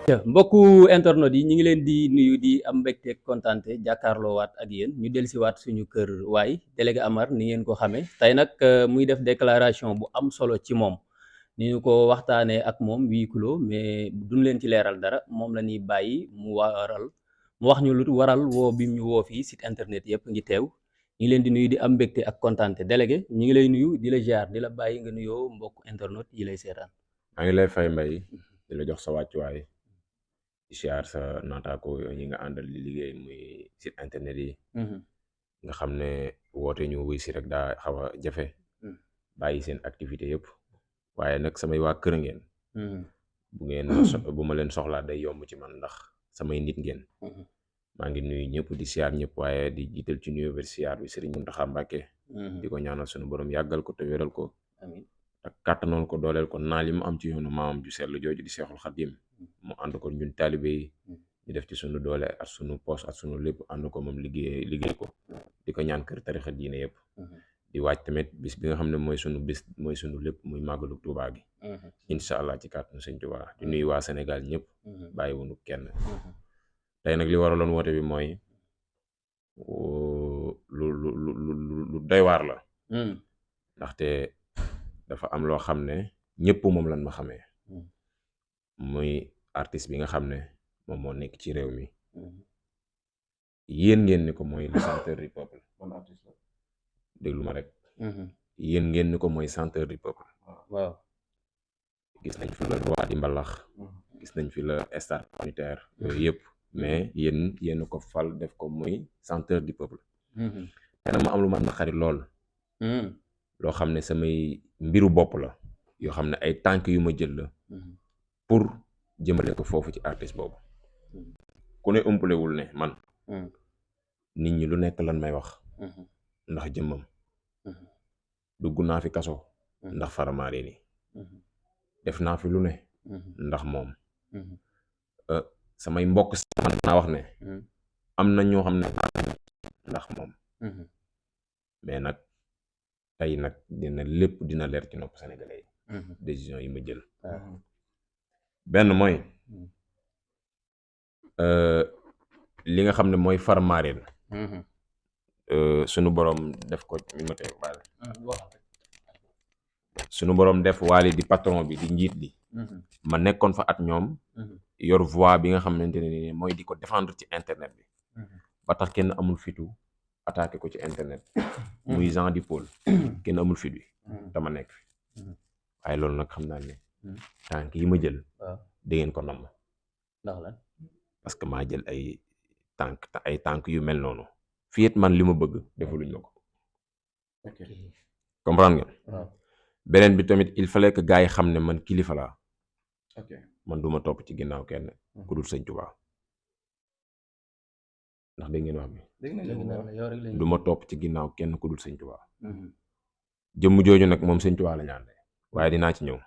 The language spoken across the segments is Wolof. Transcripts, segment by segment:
mbokku internet yi ñu ngi leen di nuyu di am mbégte kontaante jàkkaarloowaat ak yéen ñu dellusiwaat suñu kër waay délégué Amar ni ngeen ko xamee tey nag muy def déclaration bu am solo ci moom ni ñu ko waxtaanee ak moom huis clos mais duñ leen ci leeral dara moom la ñuy bàyyi mu wax ñu lu waral woo bi ñu woo fii site internet yëpp ngi teew ñu ngi leen di nuyu di am mbégte ak kontaante délégué ñu ngi lay nuyu di la ziar di la bàyyi nga nuyoo mbokku internet yi lay seetaan. maa ngi lay fay mbay di la jox sa wàccuwaay di siyaar sa naataako ñi nga àndal di liggéey muy site internet yi nga xam ne woote ñu wuy si rek daa xaw a jafe bàyyi seen activité yëpp waaye nag samay waa kër ngeen bu ma leen soxlaa day yomb ci man ndax samay nit ngeen maa ngi nuyu ñëpp di siyaar ñëpp waaye di jiital ci nuyu siyaar bi Serigne Mountakha Mbacké di ko ñaanal sunu borom yàggal ko te wéral ko ak kàttanoon ko dooleel ko naal yi mu am ci yoonu maamam ju sell jooju di Seexul Xadim mu ànd ko ñun taalibe yi ñu def ci sunu doole ak sunu poos ak sunu lépp ànd ko moom liggéey ko di ko ñaan kër tarixa diine yëpp di waaj tamit bis bi nga xam ne mooy sunu bis mooy sunu lépp muy màggalu Tuubaa gi incha allah ci kàttanu Sëñ Tuubaa di nuyu waa Sénégal ñëpp bàyyi wunu kenn tey nag li waraloon woote bi mooy lu doy waar la ndaxte dafa am loo xam ne ñëpp moom lan ma xamee muy artiste bi nga xam ne moom moo nekk ci réew mi yéen ngeen ni ko mooy le chanteur du peuple déglu ma rek yéen ngeen ni ko mooy chanteur du peuple waaw gis nañ fi la roi di mbalax gis nañ fi la star planétaire yooyu yëpp mais yéen ko fal def ko muy chanteur du peuple te nag ma am lu ma naqari lool loo xam ne samay mbiru bopp la yoo xam ne ay tànk yu ma jël la pour jëmale ko foofu ci artiste boobu ku ne ëmpalewul ne man nit ñi lu nekk lan may wax ndax jëmmam dugg naa fi kaso ndax faramaare ni def naa fi lu ne ndax moom samay mbokk man naa wax ne am na ñoo xam ne ndax moom mais nag tey nag lépp dina leer ci nopp sénégalais yi décision yi ma jël benn mooy li nga xam ne mooy faramaareen sunu borom def ko mi ma tey baal sunu borom def Wally di patron bi di njiit li ma nekkoon fa at ñoom yor voix bi nga xamante ne ni mooy di ko défendre ci internet bi ba tax kenn amul fitu attaqué ko ci internet muy Jean Di Paul kenn amul fit wi dama nekk fi waaye loolu nag xam naa ne tànk yi ma jël da ngeen ko namm ndax la parce que maa jël ay tànk yu mel noonu fii it man li ma bëgg defaluñ ma ko comprendre nga beneen bi tamit il fallait que gars yi xam ne man kilifa laa man duma topp ci ginnaaw kenn ku dul Sëñ Tuubaa ndax dégg ngeen wax bi du ma topp ci ginnaaw kenn ku dul Sëñ Tuubaa jëmm jooju nag moom Sëñ Tuubaa la ñaan waaye dinaa ci ñëw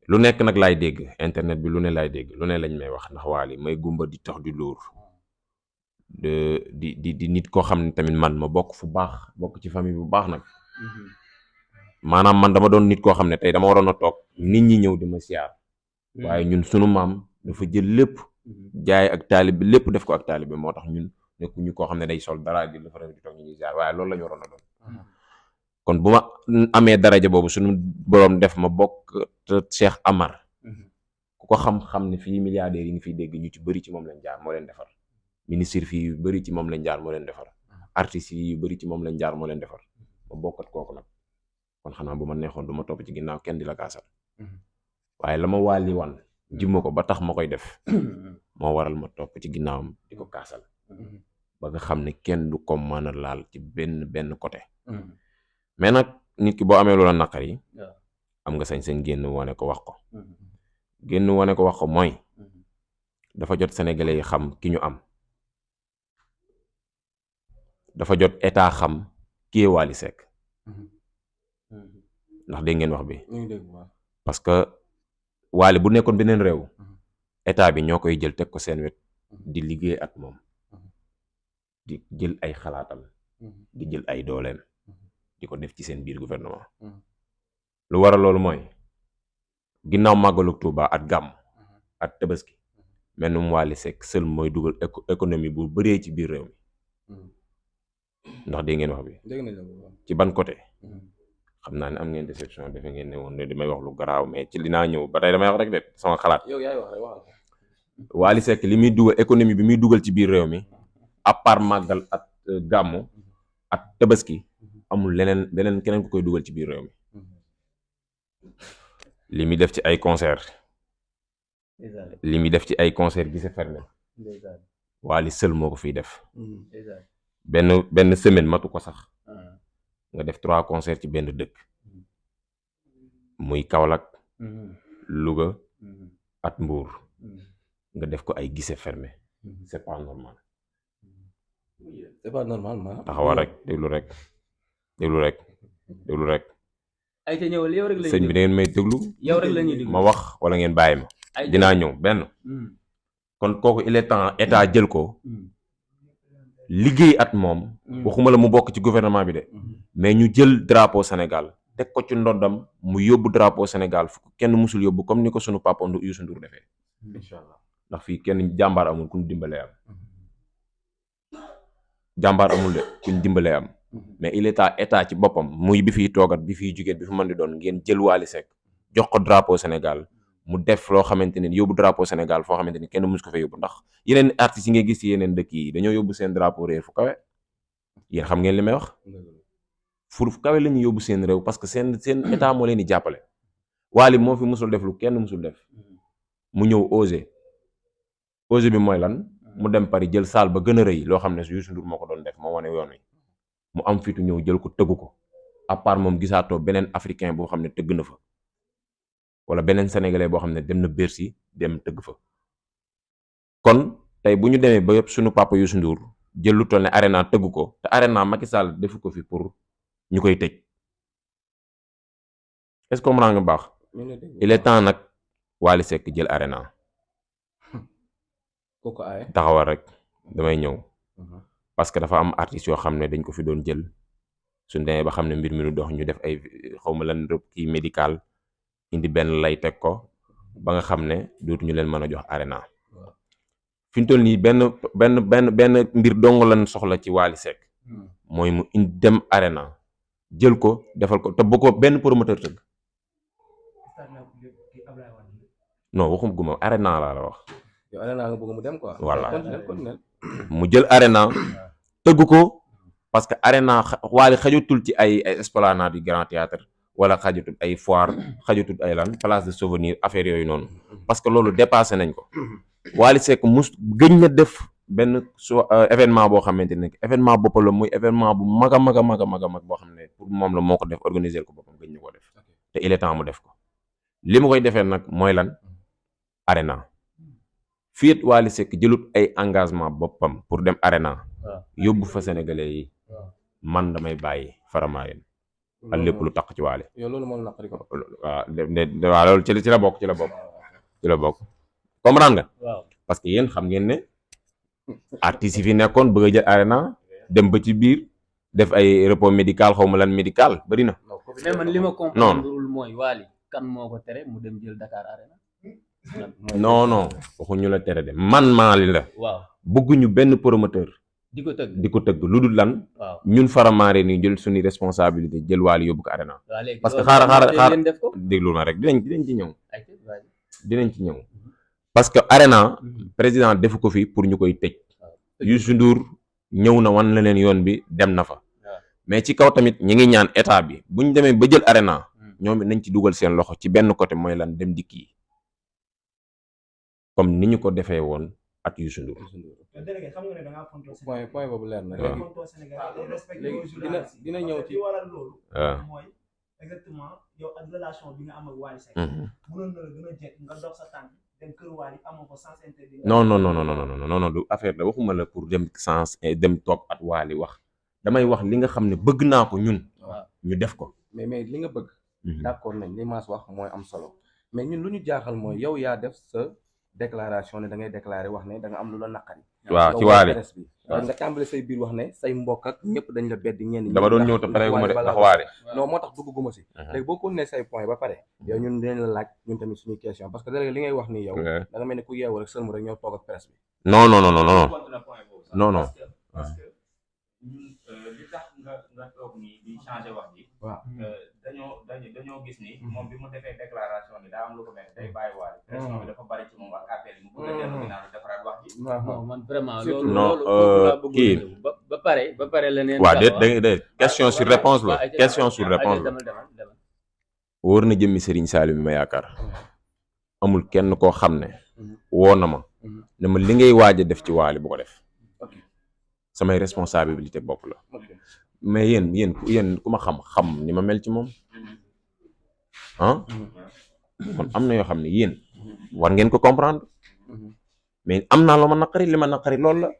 lu nekk nag laay dégg internet bi lu ne laay dégg lu ne lañ may wax ndax Wally may gumba di tax di lóor di nit koo xam ne tamit man ma bokk fu baax bokk ci famille bu baax nag maanaam man dama doon nit koo xam ne tey dama waroon a toog nit ñi ñëw di ma siyaar waaye ñun sunu maam dafa jël lépp jaay ak taalib bi lépp def ko ak taalib bi moo tax ñun nekkuñu koo xam ne day sol dara di dafa di toog ñu ñuy siyaar waaye loolu la ñu waroon a doon kon bu ma amee daraja boobu suñu boroom def ma bokk Cheikh Amar ku ko xam-xam ne fii milliardaires yi ngi fiy dégg ñu ci bëri ci moom lañ jaar moo leen defar ministre fii yu bëri ci moom lañ jaar moo leen defar artistes yi yu bëri ci moom lañ jaar moo leen defar ma bokkat kooku nag kon xanaa bu ma neexoon du ma topp ci ginnaaw kenn di la kaasal waaye la ma Wally wan jimma ko ba tax ma koy def moo waral ma topp ci ginnaawam di ko kaasal ba nga xam ne kenn du ko mën a laal ci benn côté mais nag nit ki boo amee loola naqar yi am nga sañ-sañ génn wane ko wax ko génn wane ko wax ko mooy dafa jot sénégalais yi xam ki ñu am dafa jot état xam ki est Wally Seck ndax dégg ngeen wax bi parce que Wally bu nekkoon beneen réew état bi ñoo koy jël teg ko seen wet di liggéey ak moom di jël ay xalaatam di jël ay dooleem di ko def ci seen biir gouvernement lu waral loolu mooy ginnaaw màggalu Tuuba at gàmm ak Tabaski mennum Wally Seck seul mooy dugal économie bu bëree ci biir réew mi ndax dégg ngeen wax bi ci ban côté xam naa ne am ngeen déception defe ngeen ne woon ne damay wax lu garaaw mais ci li naa ñëw ba tey damay wax rek de sama xalaat. yow yaay wax rek waxal. Wally Seck li muy dugal économie bi muy dugal ci biir réew mi à part màggal ak gàmmu ak Tabaski amul leneen keneen ku koy dugal ci biir réew mi li muy def ci ay concert li muy def ci ay concert gi c'est fermé Wally seul moo ko fiy def benn semaine matu ko sax nga def 3 concerts ci benn dëkk muy Kaolack Louga ak Mbour nga def ko ay guichet fermé c'est pas normal. c'est pas normal ma taxawal rek déglu rek ay te ñëwal yow rek la sëñ bi da ngeen may déglu yow rek la ñuy déglu ma wax wala ngeen bàyyi ma dinaa ñëw benn kon kooku il est temps état jël ko liggéey at moom waxuma la mu bokk ci gouvernement bi de mais ñu jël drapeau Sénégal teg ko ci ndoddam mu yóbbu drapeau Sénégal fu kenn musul yóbbu comme ni ko sunu papa Youssou Ndour defee inshallah ndax fii kenn jàmbaar amul ku ñu dimbalee am jàmbaar amul de ku ñu dimbalee am mais il est état ci boppam muy bi fiy toogat bi fiy jugee bi fi mën di doon ngeen jël Wally Seck jox ko drapeau Sénégal mu def loo xamante ni yóbbu drapeau Sénégal foo xamante ni kenn mus ko fa yóbbu ndax yeneen artistes yi ngay gis ci yeneen dëkk yi dañoo yóbbu seen drapeau réew fu kawe yéen xam ngeen li may wax fu kawe la ñu yóbbu seen réew parce que seen état moo leen di jàppale Wally moo fi musul def lu kenn musul def mu ñëw osé bi mooy lan mu dem Paris jël salle ba gën a rëy loo xam ne Youssou Ndour moo ko doon def moo wane yoon wi mu am fitu ñëw jël ko tëggu ko à part moom gisaatoo beneen africain boo xam ne tëgg na fa wala beneen sénégalais boo xam ne dem na Bercy dem tëgg fa kon tey bu ñu demee ba yëpp suñu papa Youssou Ndour jël lu toll ne Arena tëgg ko te Arena Macky Sall defu ko fi pour ñu koy tëj est-ce que comprendre nga baax il est temps nag Wally Seck jël Arena kooku aaye taxawal rek damay ñëw parce que dafa am artistes yoo xam ne dañ ko fi doon jël suñ demee ba xam ne mbir mi du dox ñu def ay xawma lan rëb kii médical indi benn lay teg ko ba nga xam ne dootuñu leen mën a jox Arena fi ñu toll nii benn mbir dong lan soxla ci Wally Seck mooy mu indi dem Arena jël ko defal ko te bu ko benn promoteur tëgg non waxum guma Arena laa la wax yow Arena nga bëgg mu dem quoi voilà continuel mu jël Arena tëgg ko parce que Arena Wally xajatul ci ay esplanade yu Grand Théâtre wala xajatul ay foire xajatul ay lan place de souvenir affaire yooyu noonu parce que loolu dépassé nañ ko Wally Seck gëñ na def benn événement boo xamante ne événement boppam la muy événement bu mag a mag boo xam ne pour moom la moo ko def organiser ko boppam gëñ ñu ko def te il est temps mu def ko li mu koy defee nag mooy lan Arena fiit Wally Seck jëlut ay engagement boppam pour dem Arena yóbbu fa sénégalais yi man damay bàyyi Faramareen ak lépp lu tax ci Wally yow loolu moom naqari ko waaw loolu ci la bokk comprendre nga parce que yéen xam ngeen ne artistes yi fi nekkoon bëgg a jël Arena dem ba ci biir def ay repos médical xaw ma lan médical bari na mais man li ma comprendreul mooy Wally kan moo ko tere mu dem jël Dakar Arena non waxuñu la tere de man maa li la waaw bëgguñu benn promoteur di ko tëgg lu dul lan ñun Faramareen ni jël suñu responsabilité jël Wally yóbbu ko Arena parce que xaar déglu na rek dinañ ci ñëw parce que Arena président defu ko fi pour ñu koy tëj Youssou Ndour ñëw na wan la leen yoon bi dem na fa mais ci kaw tamit ñi ngi ñaan état bi buñ demee ba jël Arena ñoom nañ ci dugal seen loxo ci benn côté mooy lan dem dikk yi comme ni ñu ko defee woon ak Youssou Ndour. point boobu leer na léegi dina ñëw ci mooy exactement yow ak relation bi nga am ak Wally Seck mënoon na la gën a jekk nga dox sa tànk dem kër Wally amoo ko sens interdit non du affaire la waxuma la pour dem sens dem toog at Wally wax damay wax li nga xam ne bëgg naa ko ñun ñu def ko mais li nga bëgg d'accord nañ li Mass wax mooy am solo mais ñun lu ñu jaaxal mooy yow yaa def sa déclaration ne da ngay déclarer wax ne da nga am lu la naqari waaw ci waali nga tàmbale say biir wax ne say mbokk ak ñëpp dañ la bedd ñenn ñi dama doon ñëw te pareeguma de ndax waali non moo tax dugguma si léegi boo ko ne say point ba pare yow ñun dinañ la laaj ñun tamit suñuy question parce que léegi li ngay wax nii yow da nga mel ne ku yeewu rek sëlmu rek ñëw toog ak presse bi non non non non non non non parce que ñun li tax nga toog nii di changer wax ji waaw dañoo gis ni moom bi mu defee déclaration bi daa am lu ko mel day bàyyi waale pression bi dafa bari ci moom ak appel yi mu bëgg a dellu ginnaaw defaraat wax ji non man vraiment Surtout loolu non, foofu laa bëggoon kii. ñëw. ba pare leneen waaw déet question sur réponse la question sur réponse la demal wóor na jëmmi Serigne Saliou mi ma yaakaar amul kenn koo xam ne woo na ma ne ma li ngay waaj a def ci waali bu ko def samay responsabilité bopp la mais yéen ku ma xam ni ma mel ci moom ah kon am na yoo xam ne yéen war ngeen ko comprendre mais am naa loo ma naqari li ma naqari loolu la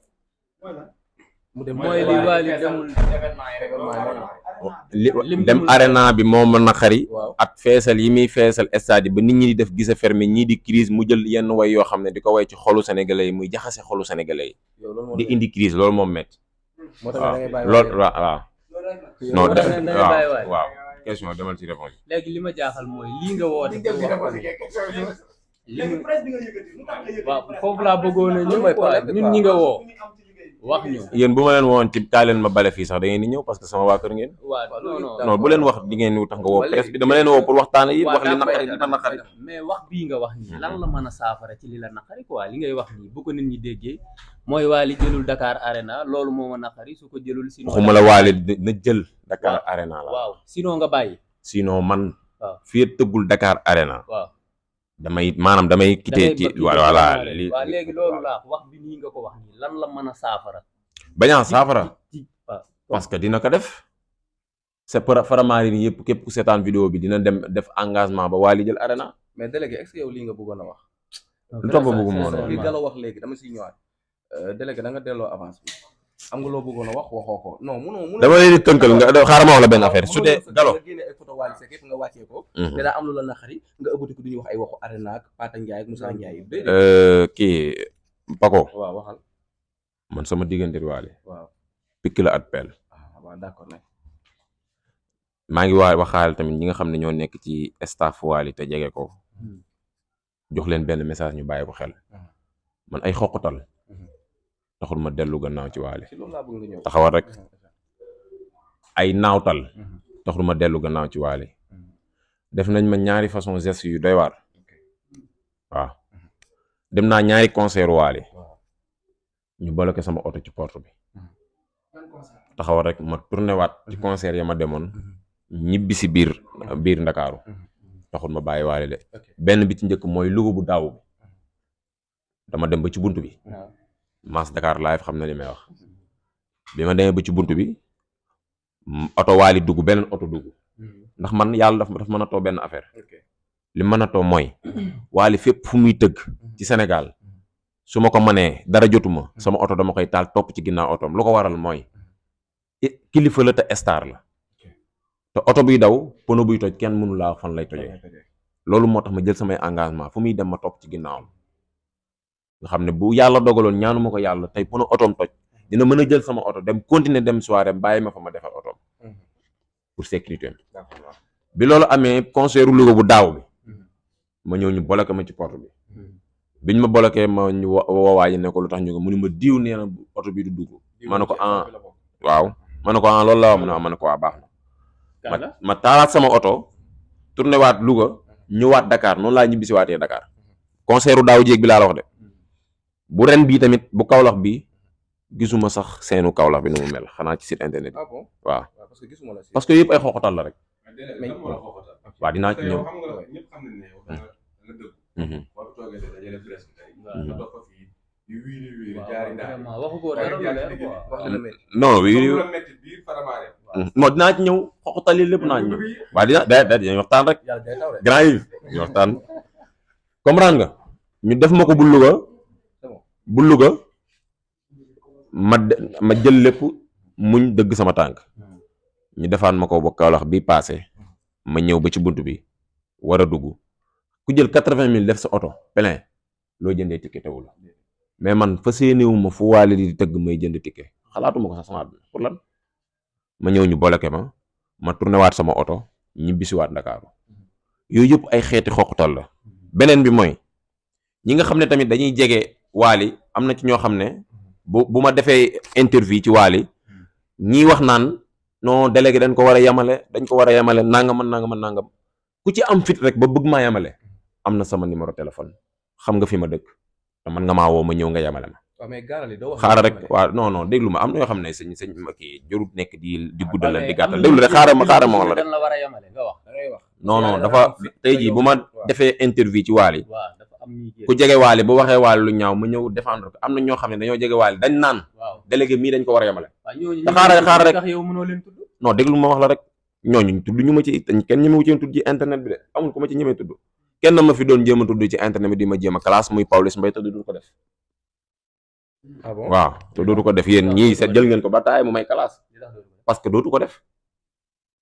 mu dem mooy li waali demul dem arena bi moo ma naqari waaw ak feesal yi muy feesal stade yi ba nit ñi di def gisa fermé ñii di crise mu jël yenn way yoo xam ne di ko way ci xolu sénégalais yi muy jaxase xolu sénégalais yi yow loolu moo di indi crise loolu moom metti moo tax waaw da ngay bàyyi loolu waaw non da ngay bàyyi waay. waaw question demal ci réponse léegi li ma jaaxal mooy lii nga woote pour wax ko léegi presse bi nga yëkkati lu tax nga yëkkati waaw foofu laa bëggoon a ñëw quoi ñun ñi nga woo wax ñu yéen bu ma leen woon ci kaa leen ma bale fii sax da ngeen di ñëw parce que sama waa kër ngeen waaw non non bu leen wax di ngeen ni tax nga woo presse bi dama leen woo pour waxtaan yi wax li naqari li ma naqari mais wax bii nga wax nii lan la mën a saafara ci li la naqari quoi li ngay wax nii bu ko nit ñi déggee mooy Wally jëlul Dakar Arena loolu moo ma naqari su ko jëlul sinon waxuma la Wally na jël Dakar Arena la waaw sinon nga bàyyi sinon man waaw fii tëggul Dakar Arena waaw damay quitté ci voilà waaw léegi loolu laa wax bi nii nga ko wax nii lan la mën a saafara bañaa saafara waaw parce que dina ko def c'est pour Faramareen yëpp képp ku seetaan vidéo bi dina dem def engagement ba Wally jël Arena mais délégué est-ce que yow lii nga bëggoon a wax lu tax ba bëgguma woon a wax li Gallo wax léegi dama siy ñëwaat délégué da nga delloo avance bi am nga loo bëggoon a wax waxoo ko non munoo dama leen di tënkal nga xaaral ma wax la benn affaire su dee Gallo nga génne ay photo Wally Seck yëpp nga wàccee ko te daa am lu la naqari nga ëbbatiku du ñuy wax ay waxu Arena ak Pata Ndiaye ak Moussa Ndiaye kii Paco waaw waxal man sama diggante Wally waaw pikk la at peel waaw d'accord nag maa ngi waxaale tamit ñi nga xam ne ñoo nekk ci staff Wally te jege ko jox leen benn message ñu bàyyi ko xel man ay xoqatal taxul ma dellu gannaaw ci Wally ci loolu laa bëgg nga ñëw taxawal rek ay naawtal taxul ma dellu gannaaw ci Wally def nañ ma ñaari façon geste yu doy waar waaw dem naa ñaari concert Wally ñu bloqué sama oto ci porte bi taxawal rek ma tourné waat ci concert ya ma demoon ñibbi si biir Ndakaaru taxul ma bàyyi Wally de benn bi ci njëkk mooy Louga bu daaw bi dama dem ba ci bunt bi Mass Dakar live xam na li may wax bi ma demee ba ci bunt bi oto Wally dugg beneen oto dugg ndax man yàlla daf mën a too benn affaire li mën a too mooy Wally fépp fu muy tëgg ci Sénégal su ma ko mënee dara jotuma sama oto dama koy taal topp ci ginnaaw otoom lu ko waral mooy kilifa la te star la te oto buy daw pono buy toj kenn mënu laa fan lay tojee loolu moo tax ma jël samay engagement fu muy dem ma topp ci ginnaawam nga xam ne bu yàlla dogaloon ñaanu ma ko yàlla tey pono otoom toj dina mën a jël sama oto dem continuer dem soirée bàyyi ma fa ma defar otoom pour sécurité bi loolu amee concert Louga bu daaw bi ma ñëw ñu bloqué ma ci porte bi biñ ma bloqué ma ñu woowaaji ne ko lu tax ñu ko mu ni ma diw nee na oto bi du dugg ma ne ko waaw ma ne ko loolu la wax ma ne ko baax na ma taalaat sama oto tourné waat Louga ñëwaat Dakar noonu laa ñibbisi waatee Dakar concert daaw jéeg bi laa la wax de bu ren bii tamit bu Kaolack bi gisuma sax seenu Kaolack bi nu mu mel xanaa ci site internet bi waaw parce que yëpp ay xoxotal la rek waaw dinaa ci ñëw non non dinaa ci ñëw xoxotal yi lépp naa ci ñëw waaw dinañ waxtaan rek grand yi ñu waxtaan comprendre nga ñu def ma ko bu Louga ma jël lépp muñ dëgg sama tànk ñu defaan ma ko ba Kaolack bi passé ma ñëw ba ci bunt bi war a dugg ku jël 80 000 def sa oto plein loo jëndee ticket tawul mais man fas yéenewuma fu Wally di tëgg may jënd ticket xalaatuma ko sax sama àdduna pour lan ma ñëw ñu bloqué ma tourné waat sama oto ñibbisiwaat Ndakaaru yooyu yëpp ay xeeti xoqatal la. beneen bi mooy ñi nga xam ne tamit dañuy jege Wally am na ci ñoo xam ne bu ma defee interview ci Wally ñii wax naan non délégué dañ ko war a yemale nangam ku ci am fit rek ba bëgg maa yemale am na sama numéro téléphone xam nga fi ma dëkk te man nga maa woo ma ñëw nga yemale ma. waaw mais gaaral yi doo wax xaaral rek waaw non déglu ma am na yoo xam ne sëñ ma kii jarut nekk di guddal la di gàttal déglu rek xaaral ma wax la rek. la war a yemale nga wax. non dafa tey jii bu ma defee interview ci Wally waaw dafa am ñuy ku jege Wally bu waxee Wally lu ñaaw ma ñëw défendre ko am na ñoo xam ne dañoo jege Wally dañ naan délégué mii dañ ko war a yemale. te xaaral rek yow mënoo leen tudd. non déglu ma wax la rek ñooñu tudd ñu ma ci kenn ñemewu ci tudd ci internet bi de amul ku ma ci ñemee tudd kenn ma fi doon jéem a tudd ci internet bi di ma jéem a classe muy Pawlish Mbaye te du ko def. ah bon waaw te dootu ko def yéen ñii seet jël ngeen ko ba taay mu may classe parce que dootu ko def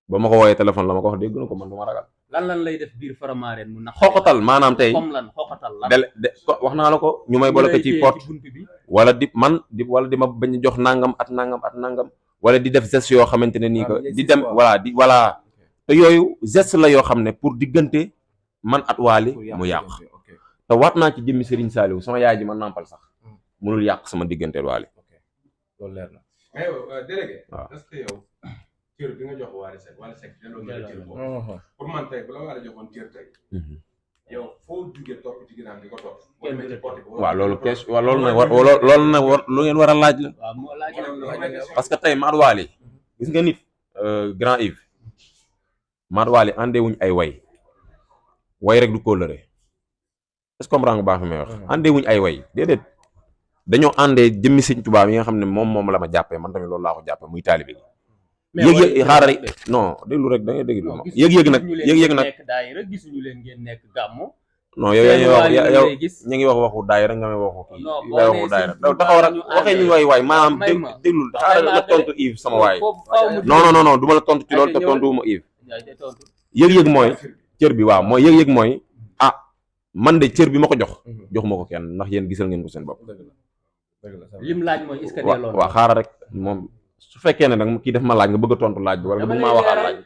ba ma ko woowee téléphone la ma ko wax dégg na ko man du ma ragal. lan lay def biir Faramareen mu naq. xoqatal maanaam tey comme lan xoqatal lan. wax naa la ko ñu may bloqué ci porte wala di ma bañ jox nangam at nangam wala di def geste yoo xamante ne nii ko di dem voilà te yooyu geste la yoo xam ne pour diggante man at Wally mu yàq te waat naa ci jëmmi Serigne Saliou sama yaay ji ma nàmpal sax mënul yàq sama diggante Wally. loolu leer na. mais yow délégué. waaw est-ce que yow cër bi nga jox Wally Seck delloo nga la cër boobu. pour man tey bu la Wally joxoon cër tey. yow foo jugee topp ci ginnaaw di ko topp. waaw loolu kees waaw loolu nag lu ngeen war a laaj la. parce que tey Mad Wally gis nga nit grand Yves Mad Wally àndee wuñ ay way rek du kóllëre est-ce que comprendre nga baax fi may wax àndee wuñ ay way déedéet dañoo àndee jëmmi Sëñ Tuubaa yi nga xam ne moom la ma jàppee man tamit loolu laa ko jàppee muy taalibe gi yëg-yëg xaaral rek non déglu rek da ngay déglu ma yëg-yëg nag nekk daayira gisuñu leen ngeen nekk gàmmu. non yow ñu ngi wax waxu daayira nga may waxu kii ngay waxu daayira daw taxaw rek waxee ñu waay maanaam déglul xaaral la tontu Yves sama waay non du ma la tontu ci loolu te tontu wu ma Yves yëg-yëg mooy cër bi waaw mooy yëg-yëg mooy man de cër bi ma ko joxuma ko kenn ndax yéen gisal ngeen ko seen bopp. lim laaj mooy est-ce que delloo waaw xaaral rek moom su fekkee ne nag kii def ma laaj nga bëgg a tontu laaj bi wala nga bëgg maa waxaat laaj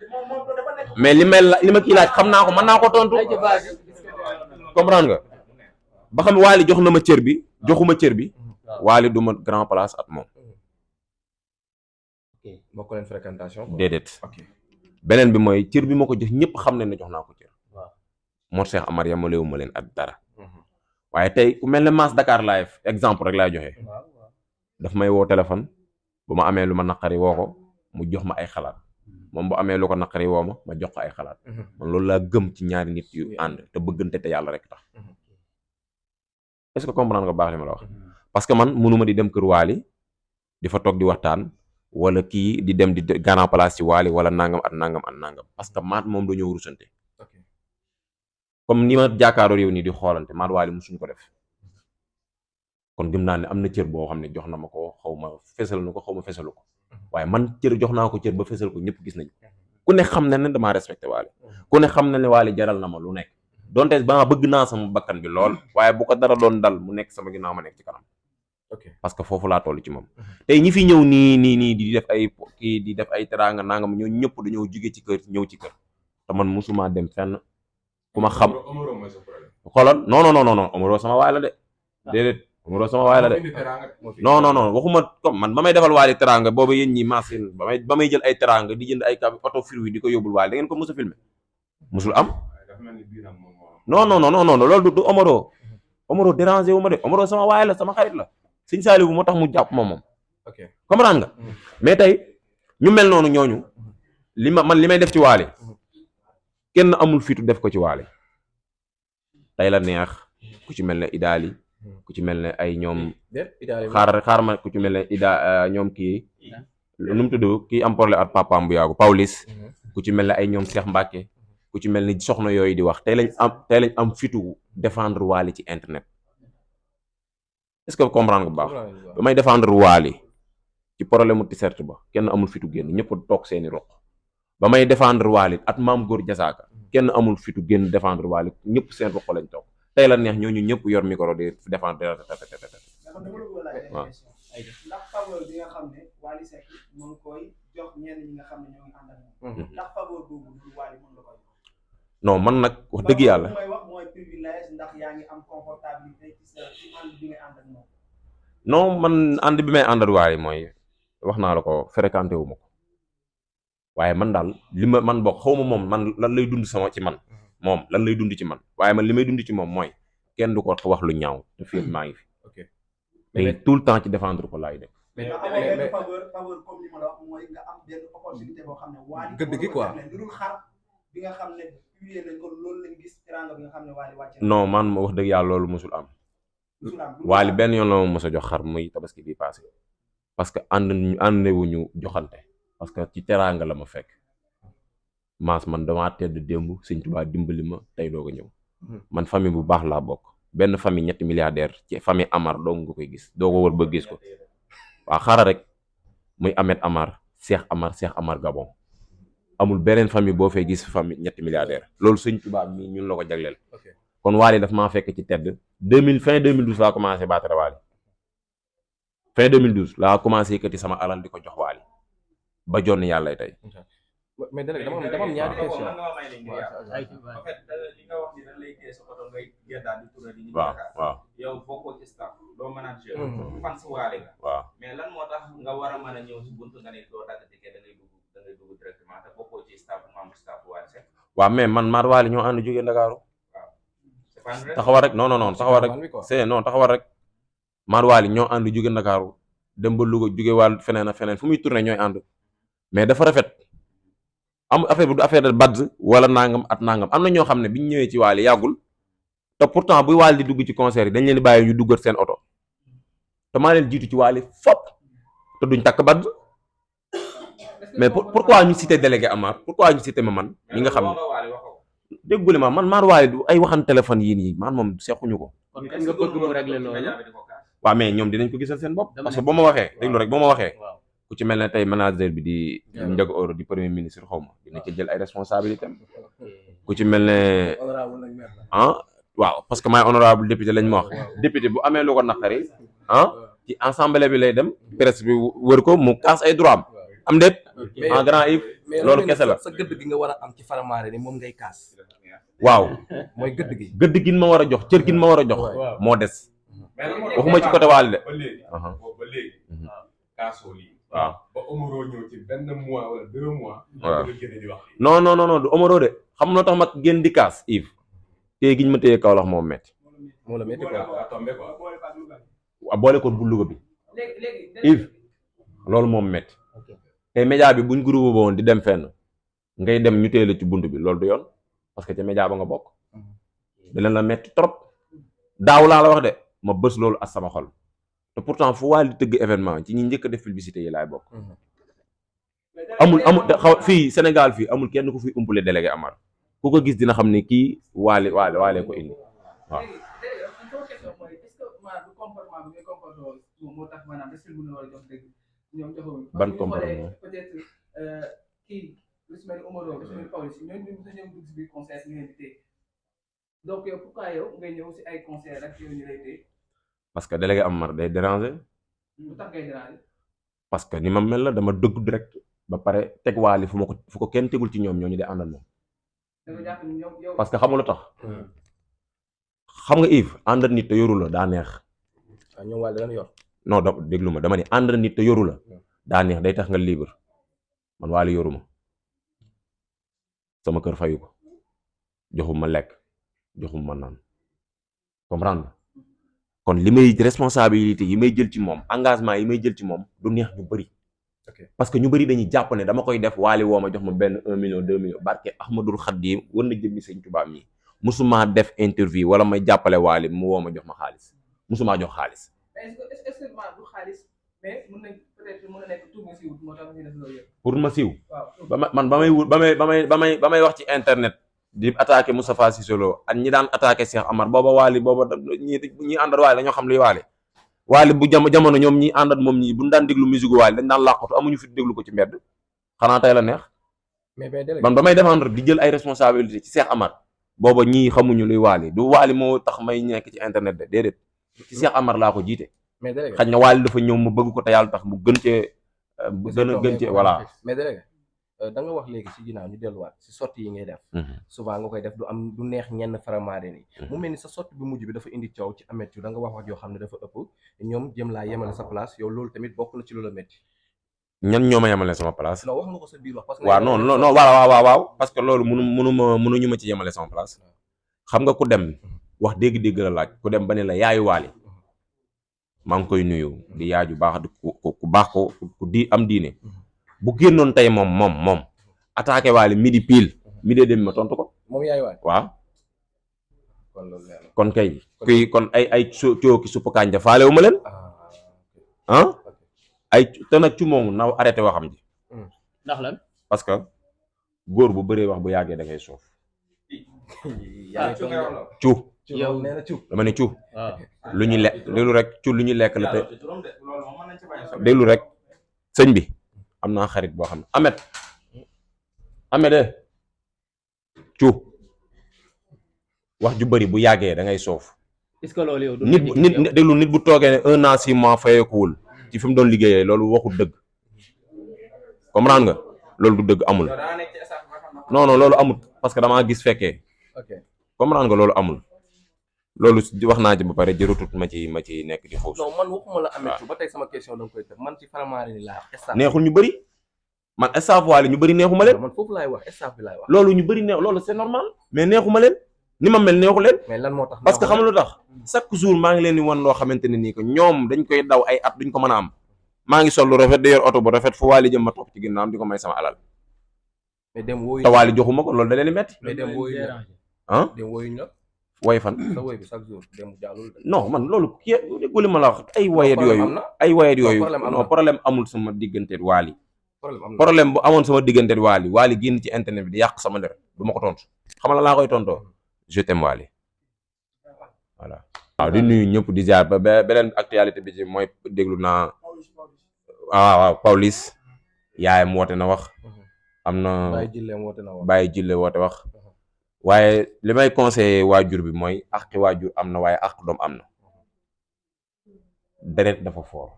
mais li ma kii laaj xam naa ko mën naa ko tontu comprendre nga ba xam Wally jox na ma cër bi joxuma cër bi Wally du ma grand place at moom. bokk leen fréquentation. déedéet beneen bi mooy cër bi ma ko jox ñëpp xam ne jox naa ko cër. Mor Cheikh Amar yamalewu ma leen at dara waaye tey ku mel ne Mass Dakar live exemple rek laay joxe daf may woo téléphone bu ma amee lu ma naqari woo ko mu jox ma ay xalaat moom bu amee lu ko naqari woo ma jox ko ay xalaat man loolu laa gëm ci ñaari nit yu ànd te bëggante te yàlla rek tax est-ce que comprendre nga baax li ma la wax parce que man mënuma di dem kër Wally di fa toog di waxtaan wala kii di dem di grand place ci Wally wala nangam parce que maat moom dañoo rusante comme ni ma jàkkaaroo yow nii di xoolante Mad Wally musuñu ko def kon gëm naa ne am na cër boo xam ne jox na ma ko xaw ma fesal na ko xaw ma fesalu ko waaye man cër jox naa ko cër ba fesal ko ñëpp gis nañ ku ne xam na ne damaa respecté Wally ku ne xam na ne Wally jaral na ma lu nekk donte ba bëgg naa sama bakkan bi lool waaye bu ko dara doon dal mu nekk sama ginnaaw ma nekk ci kanam parce que foofu laa toll ci moom tey ñi fi ñëw nii di def ay teraanga nangam ñoo ñëpp dañoo jóge ci kër ñëw ci kër te man musuma dem fenn ku ma xam xoolal non Omaro sama waay la de déedéet Omaro sama waay la de non waxuma comme man ba may defal Wally teranga boobu yéen ñi machine ba may jël ay teranga di jënd ay oto fruit di ko yóbbul Wally da ngeen ko mos a filmer musul am non loolu du Omaro dérangé wu ma de Omaro sama waay la sama xarit la Sëñ Saliou moo tax mu jàpp moom comprendre nga mais tey ñu mel noonu ñooñu li may def ci Wally kenn amul fitu def ko ci Wally tey la neex ku ci mel ne Idaali ku ci mel ne ay ñoom xaar ma ku ci mel ne ñoom kii nu mu tudd kii am problème ak papaam bu yàggu Pawlish ku ci mel ne ay ñoom Cheikh Mbacke ku ci mel ni soxna yooyu di wax tey lañ am fitu défendre Wally ci internet est-ce que comprendre nga bu baax ba may défendre Wally ci problème mu t-shirt ba kenn amul fitu génn ñëpp toog seeni roq ba may défendre Wally at maam góor jasaaka kenn amul fitu génn défendre Wally ñëpp seen roq lañ toog tey la neex ñooñu ñëpp yor micro di défendre man dama la bëgg a laaj benn question. ndax faveur bi nga xam ne Wally Seck mu ngi koy jox ñenn ñi nga xam ne ñoo ngi ànd ak moom. ndax faveur boobu du Wally mën la koy jox. non man nag wax dëgg yàlla mooy wax mooy privilège ndax yaa ngi am confortabilité ci ànd bi nga ànd ak moom. non man ànd bi may ànd ak Wally mooy wax naa la ko fréquenté wu ma ko waaye man daal li ma man bokk xaw ma moom man lan lay dund sama ci man moom lan lay dund ci man waaye man li may dund ci moom mooy kenn du ko wax lu ñaaw te fii maa ngi fi. ok mais tout le temps ci défendre ko laay def. mais benn faveur comme li ma la wax mooy nga am benn opportunité boo xam ne Wally gëdd gi quoi lu dul xar bi nga xam ne publié nañ ko loolu lañ gis teranga bi nga xam ne Wally wàcce non man ma wax dëgg yàlla loolu mosul am. Wally benn yoon la ma mos a jox xar muy tabaski bi passé parce que àndewuñu joxante parce que ci teranga la ma fekk maas man damaa tedd démb Sëñ Tuubaa dimbali ma tey doog a ñëw man famille bu baax laa bokk benn famille 3 milliardaire ci famille Amar doo nga koy gis doo ko wër ba gis ko waaw xara rek muy Ahmed Amar Cheikh Amar Gabon amul beneen famille boo fay gis famille 3 milliardaire loolu Sëñ Tuubaa mi ñun la ko jagleel kon Wally daf maa fekk ci tedd fin 2012 laa commencé baatare Wally fin 2012 laa commencé yëkkati sama alal di ko jox Wally ba jonn yàlla tey. mais dama am ñaari question. en fait li nga wax ni dañ lay téye sa oto ngay daal di tourner di waaw yow bokkoo ci staff doo manager fan si Wally nga waaw mais lan moo tax nga war a mën a ñëw si buntu nga ne doo dagg ticket da ngay dugg directement te bokkoo ci staff membre staff Wally Seck. waaw mais man maar Wally ñoo ànd jógee Ndakaaru taxawal rek non taxawal rek c'est non taxawal rek maar Wally ñoo ànd jóge Ndakaaru dem ba Louga jóge wàll feneen ak feneen fu muy tourné ñooy ànd mais dafa rafet am affaire bu du affaire de badge wala nangam at nangam am na ñoo xam ne biñ ñëwee ci Wally yàggul te pourtant bu Wally di dugg ci concert yi dañ leen di bàyyi ñu duggat seen oto te maa leen jiitu ci Wally fop te duñ takk badge mais pourquoi ñu cité délégué Amar pourquoi ñu cité ma man ñi nga xam ne déggule ma man maar Wally du ay waxan téléphone yii nii man moom seexuñu ko. kon kan nga bëgg mu régler loolu. waaw mais ñoom dinañ ko gisal seen bopp. parce que boo ma waxee déglu rek boo ma waxee. ku ci mel ne tey manager bi di Ndiago Euro di premier ministre xaw ma dina ci jël ay responsabilités am ku ci mel ne waaw parce que maay honorable député lañ ma wax député bu amee lu ko naqari ci assemblée bi lay dem presse bi wër ko mu kaas ay droit am déet en grand Yves loolu kese la sa gëdd gi nga war a am ci faramaare ni moom ngay kaas waaw mooy gëdd gi ma war a jox cër gi ma war a jox moo des waxuma ci côté Wally de ba léegi kaasoo lii waaw ba Omaro ñëw ci benn mois wala 2 mois. waaw non du Omaro de xam nga tax ma génn di kaas Yves téye gi ñu ma téye Kaolack moom metti moo la metti quoi boole ko bu Louga bi Yves loolu moom metti te média bi buñ groupe woon di dem fenn ngay dem ñu téye la ci bunt bi loolu du yoon parce que ca média ba nga bokk da leen la metti trop daaw laa la wax de ma bës loolu ak sama xol te pourtant fu Wally tëgg événement ci ñi njëkk a def publicité yi laay bokk amul fii Sénégal fii amul kenn ku fi umpale délégué Amar ku ko gis dina xam ne kii Wally ko indi waaw. ban comportement peut-être kii lu si mel ni Omaro lu si mel ni Pawlish ñooñu ñu ñëw dugg si biir concert ñu leen di téye donc yow pourquoi yow ngay ñëw si ay concert ak yow ñu lay téye. parce que délégué Amar day déranger. lu tax ngay déranger. parce que ni ma mel la dama dëgg direct ba pare teg Wally fu ko kenn tegul ci ñoom ñooñu day àndal moom. parce que xam nga lu tax. xam nga Yves ànd nit te yoru la daa neex. waaw ñoom Wally dañu yor. non déglu ma dama ni ànd nit te yoru la daa neex day tax nga libre man Wally yoru ma sama kër fayu ko joxum ma lekk joxum ma naan comprendre kon li may responsabilité yi may jël ci moom engagement yi may jël ci moom du neex ñu bëri parce que ñu bëri dañuy jàpp ne dama koy def Wally woo ma jox ma benn 1 million 2 millions barke Ahmadul Xadim war na jëmmi Sëñ Tuubaa mi musuma def interview wala may jàppale Wally mu woo ma jox ma xaalis musuma jox xaalis. est-ce que du xaalis mais mën nañ peut-être mën na nekk tur nga siiw moo tax ñu def loolu yëpp. pour ma siiw. ba may wax ci internet di attaqué Moustapha Cissé Lo ak ñi daan attaqué Cheikh Amar booba Wally booba ñi àndat Wally dañoo xam luy Wally bu jamono ñoom ñi àndat moom ñi buñ daan déglu musique Wally dañ daan làqatu amuñu fi déglu ko ci mbedd xanaa tey la neex. man ba may défendre di jël ay responsabilité ci Cheikh Amar booba ñii xamuñu luy Wally du Wally moo tax may nekk ci internet de déedéet ci Cheikh Amar laa ko jiite mais délégué xaj na Wally dafa ñëw mu bëgg ko te yàlla tax mu gën cee gën cee voilà. mais délégué da nga wax léegi si ginnaaw ñu delluwaat si sortie yi ngay def souvent nga koy def du neex ñenn faramaare ni mu mel ni sa sortie bu mujj bi dafa indi coow ci Ameth Thiou da nga wax yoo xam ne dafa ëpp ñoom jëm laa yemale sa place yow loolu tamit bokk na ci lu la métti. ñan ñoo ma yemale sama place. non wax nga ko sa biir wax parce que waaw non waaw parce que loolu mënuñu ma ci yemale sama place xam nga ku dem wax dégg-dégg la laaj ku dem ba ne la yaayu Wally maa ngi koy nuyu di yaaju baax di ku baax ko ku di am diine bu génnoon tey moom attaqué Wally midi pile midi dem ma tontu ko. moom yaayu Wally waaw. kon loolu leer na kon kay kuy kon ay cooki suppu kànja faalewu ma leen ay te nag ci moomu na arrêté waxam ji. ndax lan. parce que góor bu bëree wax bu yàggee da ngay soof. cu yow nee na cu dama ne cu waaw lu ñuy lekk déglu rek cu lu ñuy lekk la te déglu rek sëñ bi am naa xarit boo xam ne Ameth cu wax ju bëri bu yàggee da ngay soof. est-ce que loolu yow nit déglu nit bu toogee ne 1 an 6 mois fayeekuwul ci fi mu doon liggéeyee loolu waxul dëgg comprendre nga loolu du dëgg amul non loolu amul parce que damaa gis fekkee comprendre nga loolu amul loolu wax naa ci ba pare jërëtut ma ci nekk di foofu. non man waxuma la Ameth Thiou ba tey sama question da nga koy teg man ci faramaare ni laa wax neexul ñu bëri man staff Wally ñu bëri neexuma leen. man foofu laay wax staff bi laay wax. loolu ñu bëri neex loolu c'est normal mais neexuma leen ni ma mel neexu leen. mais lan moo tax parce que xam lu tax chaque jour maa ngi leen di wan loo xamante ne nii que ñoom dañ koy daw ay at duñ ko mën a am maa ngi sol lu rafet di yor oto bu rafet fu Wally jëm ma topp ci ginnaawam di ko may sama alal. mais dem wooyu te Wally joxuma ko loolu da leen di metti. mais dem wooyu la dem wooyu la. woy fan. sa woy bi chaque jour dem jàllul. non man loolu kii déggoo li ma la wax ay wayet yooyu non problème amul sama digganteeg Wally. problème bu amoon sama digganteeg Wally génn ci internet bi di yàq sama der du ma ko tontu xam la laa koy tontoo je t'aime Wally voilà. waaw di nuyu ñëpp di jaar ba beneen actualité bi ci mooy déglu naa waaw Pawlish yaayam woote na wax am na Baye Jille woote wax waaye li may conseillé waajur bi mooy àqi waajur am na waaye àq doom am na deret dafa foor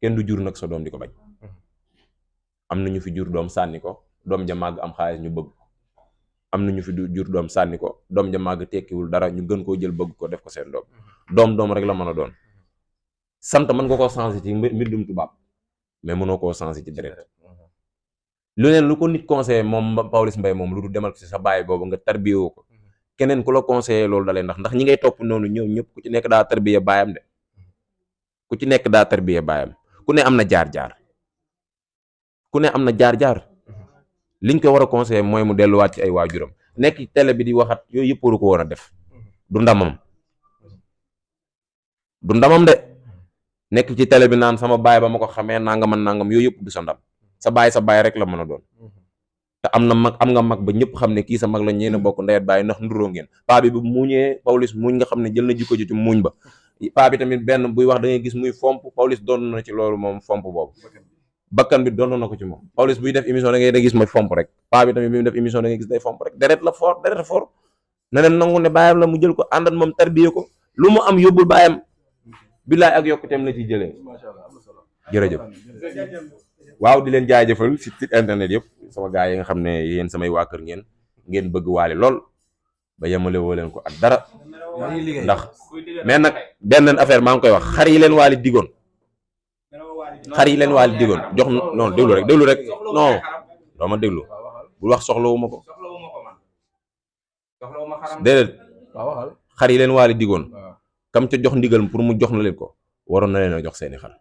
kenn du jur nag sa doom di ko bañ am na ñu fi jur doom sànni ko doom ja màgg am xaalis ñu bëgg am na ñu fi jur doom sànni ko doom ja màgg tekkiwul dara ñu gën koo jël bëgg ko def ko seen doom rek la mën a doon sant mën nga koo changé ci mbindum tubaab mais mënoo koo changé ci deret lu leen lu ko nit conseillé moom Pawlish Mbaye moom lu du demal ci sa baay boobu nga tarbiyewoo ko keneen ku la conseillé loolu dalee ndax ñi ngay topp noonu ñoom ñëpp ku ci nekk daa tarbiye baayam de ku ci nekk daa tarbiye baayam ku ne am na jaar-jaar liñ ko war a conseillé mooy mu delluwaat ci ay waajuram nekk ci télé bi di waxat yooyu yëpp waru ko woon a def du ndamam de nekk ci télé bi naan sama baay ba ma ko xamee nangam yooyu yëpp du sa ndam sa baay rek la mën a doon te am nga mag ba ñëpp xam ne kii sa mag la ñeena bokk ndeyet baay ndax nduroo ngeen paa bi bu muñee Pawlish muñ nga xam ne jël na jikko ji ci muñ ba paa bi tamit benn buy wax da ngay gis muy fomp Pawlish doon na ci loolu moom fomp boobu bakkan bi doon na ko ci moom Pawlish buy def émission da ngay gis mooy fomp rek paa bi tamit bi mu def émission da ngay gis day fomp rek deret la fort na leen nangu ne baayam la mu jël ko àndat moom tarbiye ko lu mu am yóbbul baayam billaay ak yokkuteem la ciy jëlee jërëjëf waaw di leen jaajëfal ci site internet yëpp sama gaay yi nga xam ne yéen samay waa kër ngeen bëgg Wally lool ba yemale woo leen ko ak dara ndax mais nag benn affaire maa ngi koy wax xar yi leen Wally digoon jox non déglu rek non doo ma déglu bul wax soxlawuma ko déedéet xar yi leen Wally digoon kam ca jox ndigal pour mu jox na leen ko waroon na leen a jox seeni xar.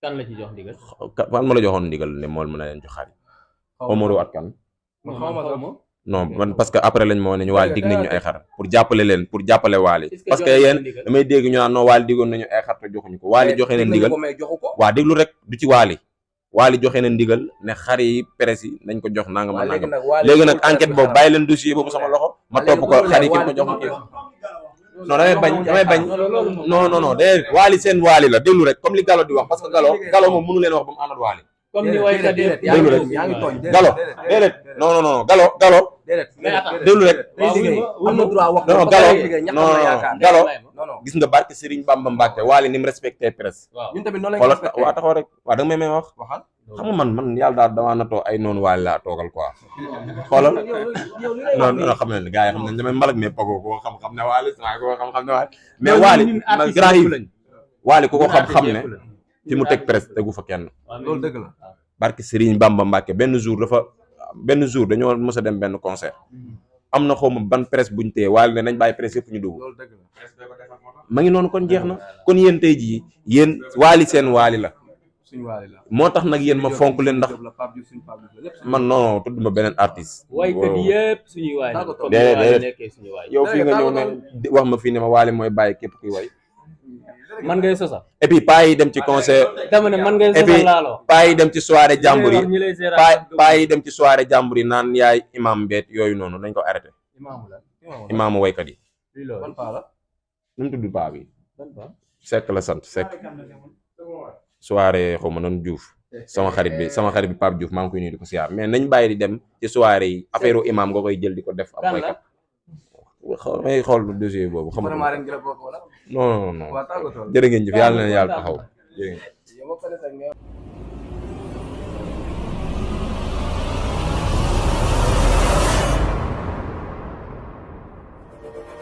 kan la ci jox ndigal. kan ma la joxoon ndigal ne mool mën na leen jox xar yi. Omaro at kan. non man parce que après lañ ma woon ne ñu Wally dig nañ ñu ay xar pour jàppale leen pour jàppale Wally parce que yéen damay dégg ñu naan non Wally digoon nañu ay xar te joxuñu ko Wally joxe na ndigal waa déglu rek du ci Wally joxe na ndigal ne xar yi presse yi nañ ko jox nangam léegi nag enquête boobu bàyyi leen dossier boobu sama loxo ma topp ko xar yi ki ko jox ma kii non damay bañ non déedéet Wally seen Wally la déglu rek comme li Gallo di wax parce que Gallo moom mënu leen wax ba mu àndat Wally comme ni waykat yi déglu rek Gallo déedéet non Gallo déglu rek day liggéey am na droit wax non ba Galo pare liggéey ñàkk non na yaakaar Galo non non gis nga barke Serigne Bamba Mbacke Wally ni mu respecté presse ñun tamit noonu lañ xoolal respecté waa taxaw rek waa da nga may wax waxal xam nga man yàlla daal damaa natoo ay noonu Wally laa toogal quoi xoolal yow li lay wax non non xam ne gars yi xam nañ damay mbalak mais pagoo ko xam-xam ne Wally waaye ko xam-xam ne Wally mais Wally grand yi Wally ku ko xam-xam ne fi mu teg presse tegu fa kenn loolu dëgg la barke Serigne Bamba Mbacke benn jour dañoo mës a dem benn concert am na xawma ban presse buñ téye Wally ne nañ bàyyi presse yëpp ñu dugg loolu dëgg la ma ngi noonu kon jeex na kon yéen tey jii yéen Wally seen Wally la suñu Wally la moo tax nag yéen ma fonk leen ndax la Pape Diouf suñu Pape Diouf la lépp man non tudd ma beneen artiste waykat yëpp suñuy waay la comme déedéet Wally déedéet nekkee suñu waay yow fii nga ñëw ne wax ma fii ne ma Wally mooy bàyyi képp kuy way man ngay sosa et puis paa yi dem ci concert dama ne man ngay et puis sosa laaloo paa yi dem ci soirée jàmbur yi ñi lay seetaan paa yi dem ci soirée jàmbur yi naan yaay imam beet yooyu noonu nañ ko arrêté imaamu la imaamu waykat yi luy loolu ban paa la nu mu tudd paa bi ban ba Seck la sant Seck soirée xaw ma noonu Diouf sama xarit bi Pape Diouf maa ngi koy nuyu di ko siyaar mais nañ bàyyi di dem ci soirée yi affaire imam nga koy jël di ko def ab waykat may xool dossier boobu xam vraiment ren gi la bokk wala non non non waa tàggatoo jërë ngeen jëf yàlla na yàlla taxaw jërë ngeen yow ba pare sax nga